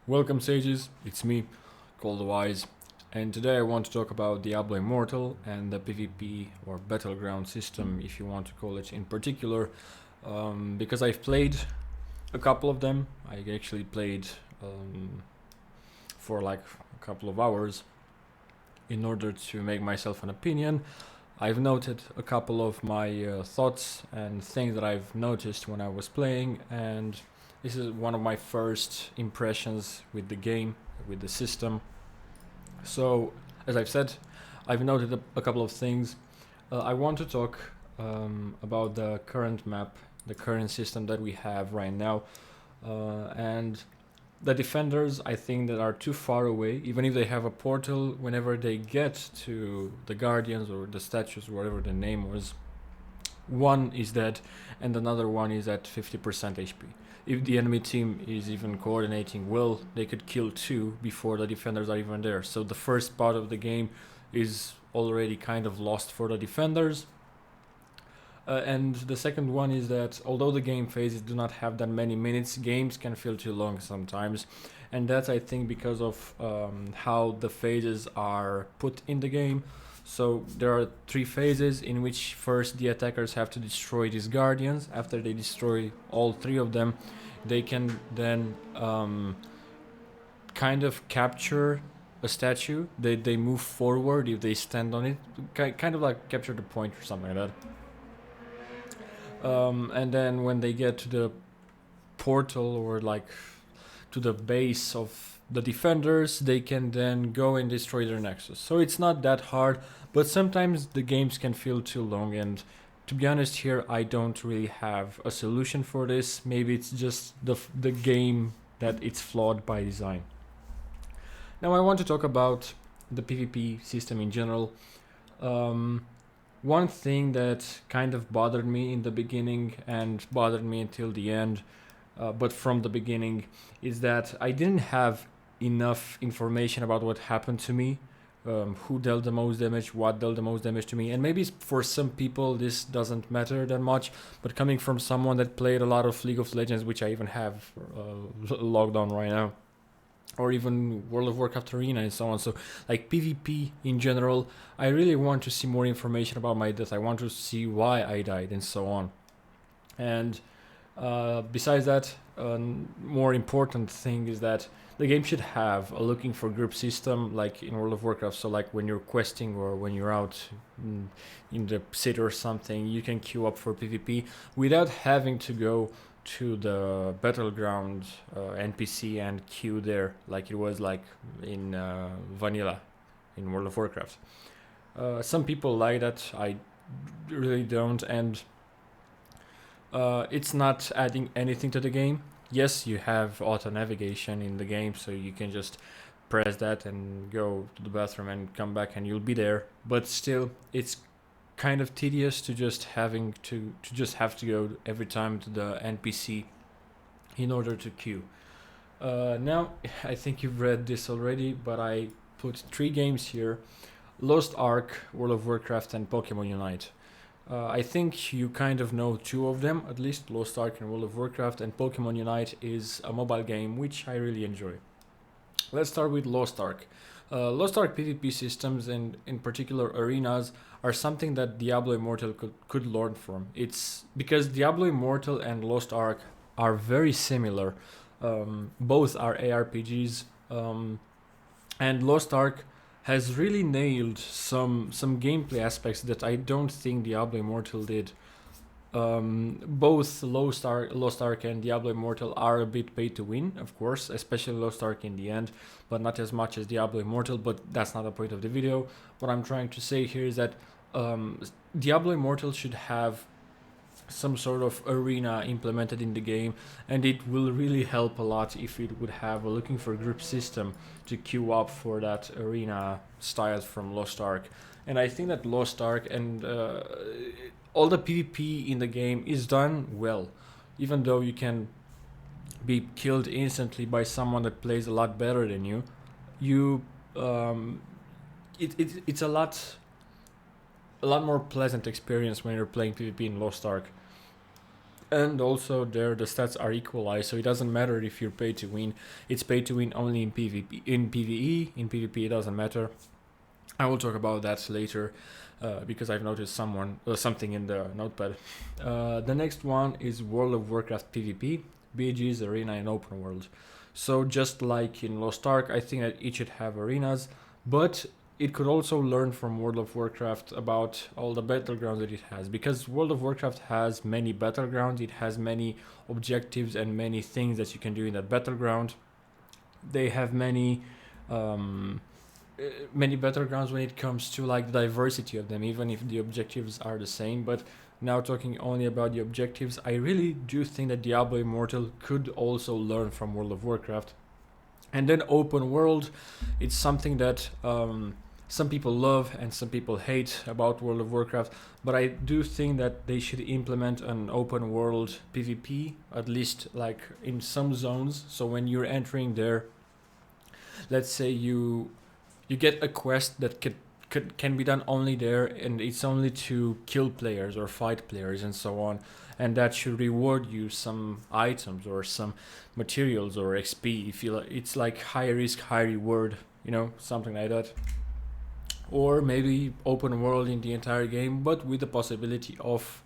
Welcome sages, it's me, Called the Wise, and today I want to talk about Diablo Immortal and the PvP or Battleground system, if you want to call it in particular, because I've played a couple of them. I actually played for like a couple of hours in order to make myself an opinion. I've noted a couple of my thoughts and things that I've noticed when I was playing, and this is one of my first impressions with the game, with the system. So, as I've said, I've noted a couple of things. I want to talk about the current map, the current system that we have right now, and the defenders. I think that are too far away. Even if they have a portal, whenever they get to the guardians or the statues, whatever the name was, one is dead, and another one is at 50% HP. If the enemy team is even coordinating well, they could kill two before the defenders are even there. So the first part of the game is already kind of lost for the defenders. And the second one is that although the game phases do not have that many minutes, games can feel too long sometimes. And that's, I think, because of how the phases are put in the game. So there are three phases in which first the attackers have to destroy these guardians. After they destroy all three of them, they can then kind of capture a statue. They move forward if they stand on it, kind of like capture the point or something like that. And then when they get to the portal or like to the base of the defenders, they can then go and destroy their nexus. So it's not that hard, but sometimes the games can feel too long, and to be honest here, I don't really have a solution for this. Maybe it's just the game that it's flawed by design. Now I want to talk about the PvP system in general. One thing that kind of bothered me in the beginning and bothered me until the end, but from the beginning, is that I didn't have enough information about what happened to me, who dealt the most damage, what dealt the most damage to me. And maybe for some people this doesn't matter that much, but coming from someone that played a lot of League of Legends, which I even have logged on right now, or even World of Warcraft Arena and so on. So like PvP in general, I really want to see more information about my death. I want to see why I died and so on. And besides that, more important thing is that the game should have a looking for group system like in World of Warcraft. So like when you're questing or when you're out in the city or something, you can queue up for PvP without having to go to the Battleground NPC and queue there like it was like in vanilla in World of Warcraft. Some people like that, I really don't, and it's not adding anything to the game. Yes, you have auto navigation in the game, so you can just press that and go to the bathroom and come back and you'll be there, but still it's kind of tedious to just having to just have to go every time to the NPC in order to queue. Now I think you've read this already, but I put three games here: Lost Ark, World of Warcraft, and Pokemon Unite. I think you kind of know two of them, at least Lost Ark and World of Warcraft, and Pokemon Unite is a mobile game which I really enjoy. Let's start with Lost Ark. Lost Ark PvP systems and in particular arenas are something that Diablo Immortal could learn from. It's because Diablo Immortal and Lost Ark are very similar. Both are ARPGs, and Lost Ark has really nailed some gameplay aspects that I don't think Diablo Immortal did. Both Lost Ark and Diablo Immortal are a bit pay to win, of course, especially Lost Ark in the end, but not as much as Diablo Immortal, but that's not the point of the video. What I'm trying to say here is that Diablo Immortal should have some sort of arena implemented in the game, and it will really help a lot if it would have a looking for group system to queue up for that arena style from Lost Ark. And I think that Lost Ark and all the PvP in the game is done well, even though you can be killed instantly by someone that plays a lot better than you. It's a lot more pleasant experience when you're playing PvP in Lost Ark. And also there the stats are equalized, so it doesn't matter if you're pay to win. It's pay to win only in PvP. In PvE, in PvP it doesn't matter. I will talk about that later because I've noticed something in the notepad. The next one is World of Warcraft PvP, BG's arena in open world. So just like in Lost Ark, I think that it should have arenas, but it could also learn from World of Warcraft about all the battlegrounds that it has, because World of Warcraft has many battlegrounds, it has many objectives and many things that you can do in that battleground. They have um, many battlegrounds when it comes to like the diversity of them, even if the objectives are the same. But now talking only about the objectives, I really do think that Diablo Immortal could also learn from World of Warcraft. And then open world, it's something that some people love and some people hate about World of Warcraft, but I do think that they should implement an open world PvP, at least like in some zones. So when you're entering there, let's say you get a quest that can be done only there, and it's only to kill players or fight players and so on, and that should reward you some items or some materials or XP. If you it's like high risk, high reward, something like that. Or maybe open world in the entire game, but with the possibility of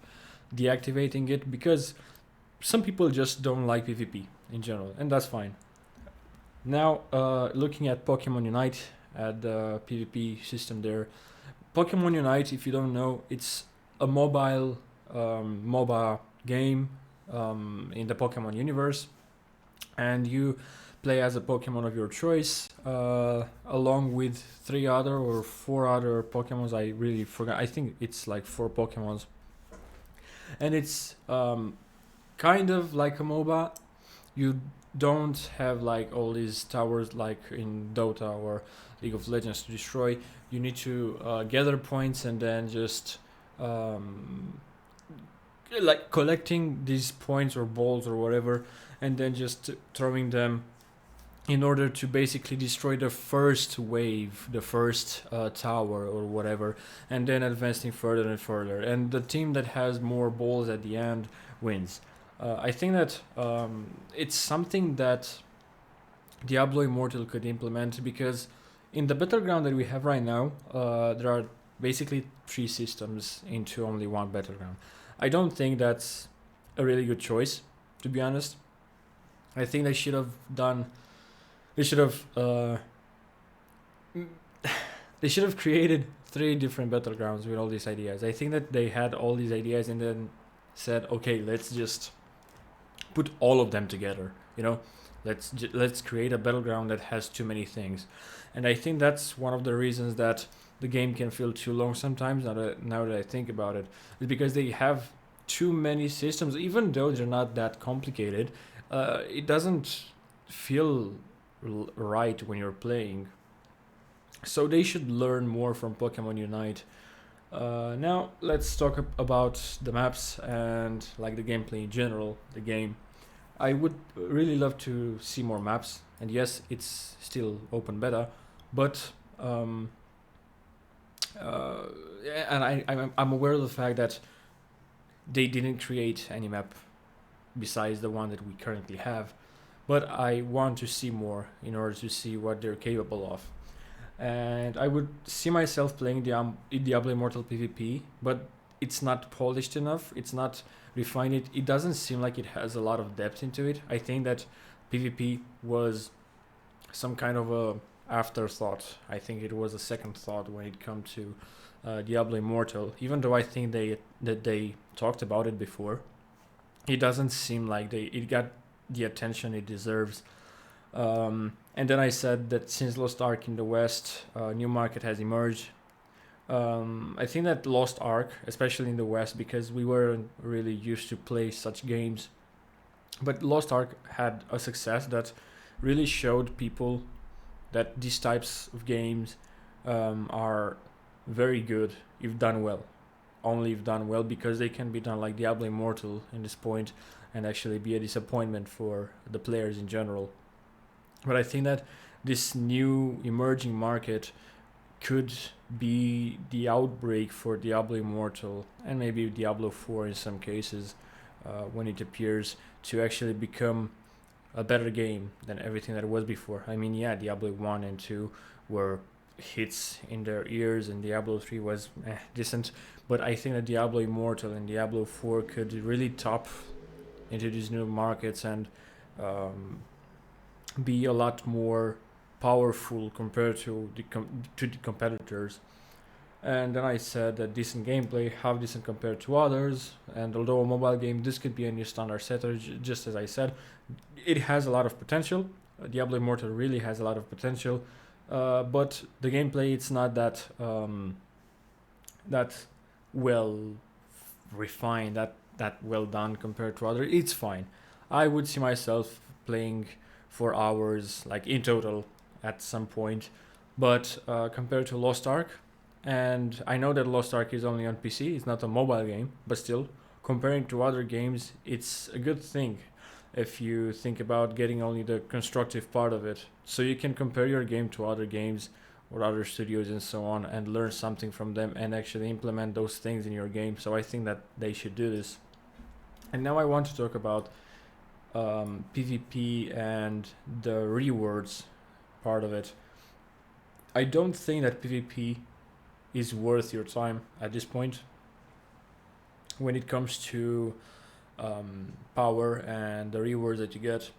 deactivating it, because some people just don't like PvP in general, and that's fine. Now, looking at Pokemon Unite, at the PvP system there. Pokemon Unite, if you don't know, it's a mobile MOBA game in the Pokemon universe, and you play as a Pokemon of your choice, along with 3 other or 4 other Pokemons. I really forgot. I think it's like 4 Pokemons, and it's kind of like a MOBA. You don't have like all these towers like in Dota or League of Legends to destroy. You need to gather points and then just like collecting these points or balls or whatever, and then just throwing them in order to basically destroy the first wave, the first tower or whatever, and then advancing further and further. And the team that has more balls at the end wins. I think that it's something that Diablo Immortal could implement, because in the battleground that we have right now, there are basically 3 systems into only one battleground. I don't think that's a really good choice, to be honest. I think they should have created 3 different battlegrounds with all these ideas. I think that they had all these ideas and then said, okay, let's just put all of them together. Let's create a battleground that has too many things. And I think that's one of the reasons that the game can feel too long sometimes. Now that I think about it, is because they have too many systems. Even though they're not that complicated, it doesn't feel right when you're playing. So they should learn more from Pokemon Unite. Now let's talk about the maps and like the gameplay in general. The game, I would really love to see more maps. And yes, it's still open beta, but and I'm aware of the fact that they didn't create any map besides the one that we currently have. But I want to see more in order to see what they're capable of. And I would see myself playing Diablo Immortal PvP, but it's not polished enough. It's not refined. It doesn't seem like it has a lot of depth into it. I think that PvP was some kind of a afterthought. I think it was a second thought when it comes to Diablo Immortal. Even though I think they talked about it before, it doesn't seem like it got the attention it deserves. And then I said that since Lost Ark in the West, new market has emerged. I think that Lost Ark, especially in the West, because we weren't really used to play such games, but Lost Ark had a success that really showed people that these types of games are very good if done well. Only if done well, because they can be done like Diablo Immortal in this point and actually be a disappointment for the players in general. But I think that this new emerging market could be the outbreak for Diablo Immortal and maybe Diablo 4 in some cases. when it appears to actually become a better game than everything that it was before. I mean, yeah, Diablo 1 and 2 were hits in their ears, and Diablo 3 was decent, but I think that Diablo Immortal and Diablo 4 could really top into these new markets and um, be a lot more powerful compared to the competitors. And then I said that decent gameplay, how decent compared to others. And although a mobile game, this could be a new standard setter, just as I said, it has a lot of potential. Diablo Immortal really has a lot of potential, but the gameplay it's not that well refined, that well done compared to others. It's fine. I would see myself playing for hours, like in total, at some point. But compared to Lost Ark, and I know that Lost Ark is only on PC, it's not a mobile game, but still, comparing to other games, it's a good thing if you think about getting only the constructive part of it. So you can compare your game to other games or other studios and so on and learn something from them and actually implement those things in your game. So I think that they should do this. And now I want to talk about PvP and the rewards part of it. I don't think that PvP is worth your time at this point when it comes to power and the rewards that you get.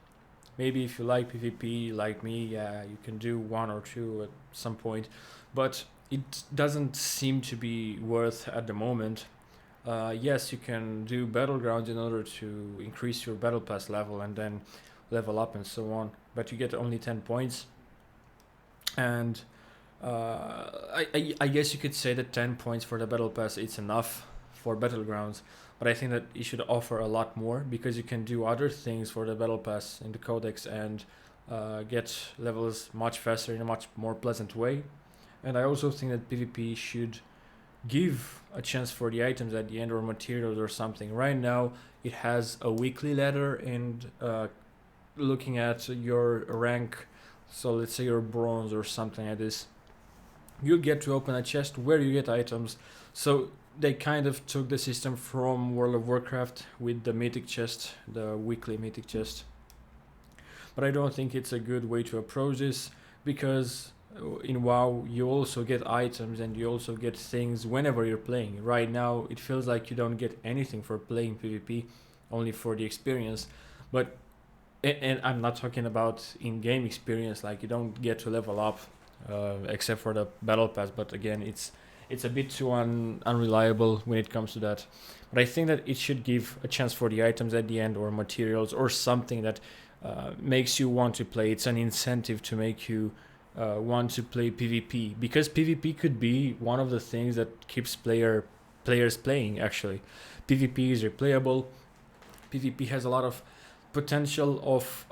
Maybe if you like PvP like me, yeah, you can do one or two at some point, but it doesn't seem to be worth at the moment. Yes, you can do Battlegrounds in order to increase your Battle Pass level and then level up and so on, but you get only 10 points. And I guess you could say that 10 points for the Battle Pass it's enough for Battlegrounds, but I think that it should offer a lot more because you can do other things for the Battle Pass in the Codex and get levels much faster in a much more pleasant way. And I also think that PvP should give a chance for the items at the end or materials or something. Right now it has a weekly ladder, and looking at your rank, so let's say you're bronze or something like this, you get to open a chest where you get items. So they kind of took the system from World of Warcraft with the mythic chest, the weekly mythic chest. But I don't think it's a good way to approach this because in WoW you also get items and you also get things whenever you're playing. Right now it feels like you don't get anything for playing PvP, only for the experience. But and I'm not talking about in-game experience, like you don't get to level up except for the battle pass, but again it's a bit too unreliable when it comes to that. But I think that it should give a chance for the items at the end or materials or something that makes you want to play. It's an incentive to make you want to play PvP, because PvP could be one of the things that keeps players playing. Actually, PvP is replayable. PvP has a lot of potential of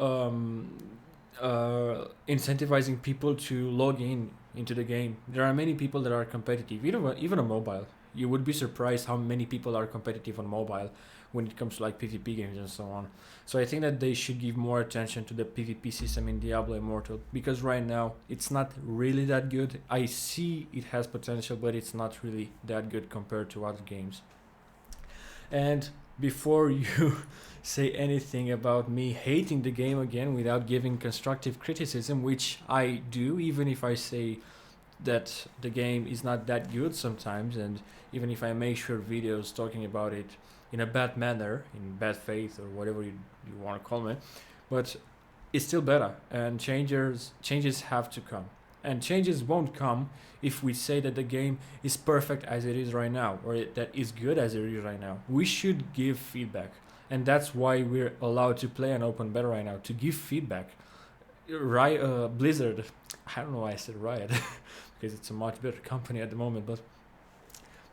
incentivizing people to log into the game. There are many people that are competitive, even on mobile. You would be surprised how many people are competitive on mobile when it comes to like PvP games and so on. So I think that they should give more attention to the PvP system in Diablo Immortal, because right now it's not really that good. I see it has potential, but it's not really that good compared to other games. And before you say anything about me hating the game again without giving constructive criticism, which I do, even if I say that the game is not that good sometimes, and even if I make short videos talking about it in a bad manner, in bad faith, or whatever you want to call it, but it's still better, and changes have to come. And changes won't come if we say that the game is perfect as it is right now, or that is good as it is right now. We should give feedback, and that's why we're allowed to play an open beta right now, to give feedback. Blizzard, I don't know why I said Riot, because it's a much better company at the moment, but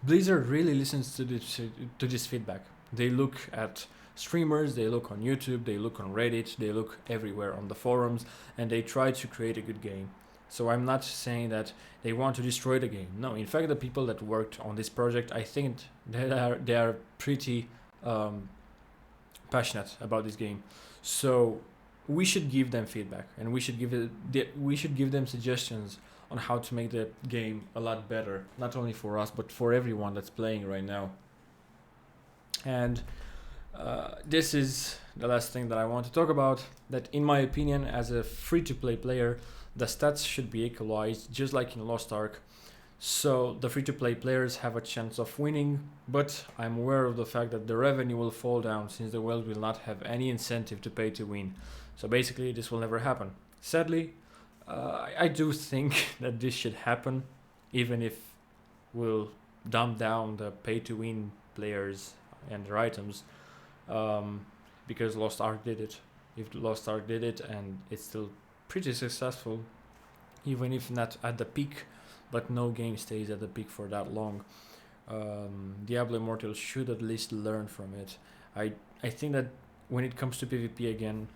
Blizzard really listens to this feedback. They look at streamers, they look on YouTube, they look on Reddit, they look everywhere on the forums, and they try to create a good game. So I'm not saying that they want to destroy the game. No, in fact, the people that worked on this project, I think they are pretty passionate about this game. So we should give them feedback, and we should give them suggestions on how to make the game a lot better, not only for us but for everyone that's playing right now. And This is the last thing that I want to talk about. That, in my opinion, as a free-to-play player, the stats should be equalized, just like in Lost Ark. So the free-to-play players have a chance of winning, but I'm aware of the fact that the revenue will fall down since the world will not have any incentive to pay to win. So basically, this will never happen. Sadly, I do think that this should happen, even if we'll dumb down the pay-to-win players and their items, because Lost Ark did it. If Lost Ark did it, and it's still pretty successful, even if not at the peak, but no game stays at the peak for that long. Diablo Immortal should at least learn from it. I think that when it comes to PvP again,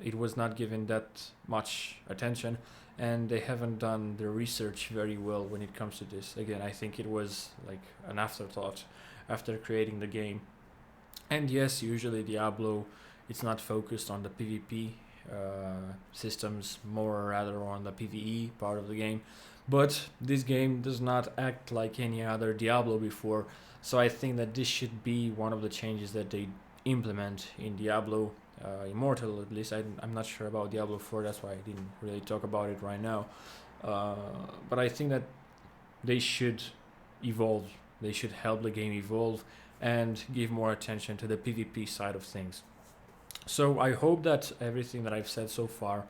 it was not given that much attention, and they haven't done the research very well when it comes to this. Again, I think it was like an afterthought after creating the game. And yes, usually Diablo, it's not focused on the PvP systems, more rather on the PvE part of the game. But this game does not act like any other Diablo before, so I think that this should be one of the changes that they implement in Diablo Immortal. At least I'm not sure about Diablo 4, that's why I didn't really talk about it right now. But I think that they should evolve, they should help the game evolve and give more attention to the PvP side of things. So I hope that everything that I've said so far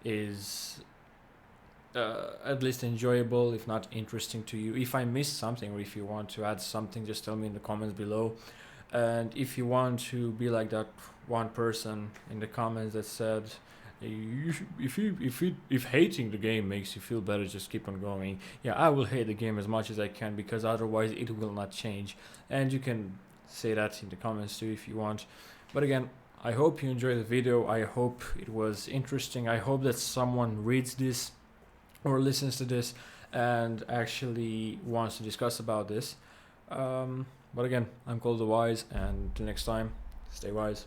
is at least enjoyable, if not interesting to you. If I missed something, or if you want to add something, just tell me in the comments below. And if you want to be like that one person in the comments that said, if hating the game makes you feel better, just keep on going. Yeah, I will hate the game as much as I can, because otherwise it will not change. And you can say that in the comments too if you want. But again, I hope you enjoyed the video. I hope it was interesting. I hope that someone reads this or listens to this and actually wants to discuss about this. But again, I'm Cole the Wise, and till next time, stay wise.